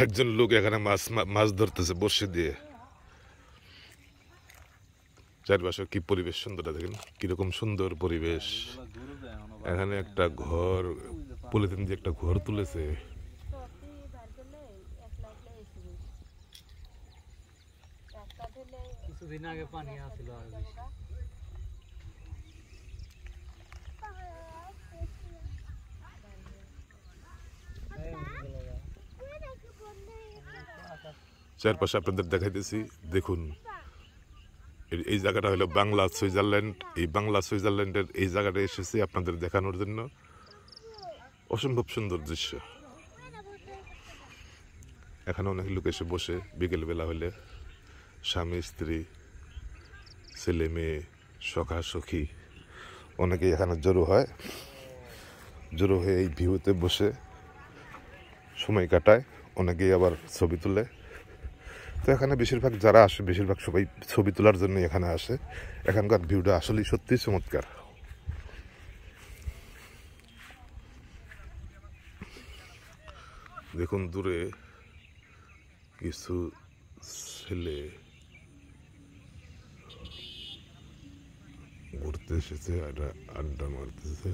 একজন লোক এখানে মাছ ধরতেছে বর্ষি দিয়ে। চারপাশে কি পরিবেশ সুন্দর, দেখেন কিরকম সুন্দর পরিবেশ। এখানে একটা ঘর, পলিথিন দিয়ে একটা ঘর তুলেছে। কিছুদিন আগে পানি আসছিল আর বেশি। চারপাশে আপনাদের দেখাইতেছি, দেখুন এই জায়গাটা হলো বাংলা সুইজারল্যান্ড। এই বাংলা সুইজারল্যান্ডের এই জায়গাটা এসেছি আপনাদের দেখানোর জন্য। অসম্ভব সুন্দর দৃশ্য। এখানে অনেক লোক এসে বসে বিকেলবেলা হলে, স্বামী স্ত্রী, ছেলে মেয়ে, সখা সখী অনেকেই এখানে জড়ো হয়। জড়ো হয়ে এই ভিউতে বসে সময় কাটায়, অনেকেই আবার ছবি তুলে। তো এখানে বেশিরভাগ যারা আসে, বেশিরভাগ সবাই ছবি তোলার জন্য এখানে আসে। এখানকার ভিউটা আসলেই সত্যিই চমৎকার। দেখুন দূরে কিছু ছেলে ঘুরতে এসেছে, আড্ডা মারতেছে।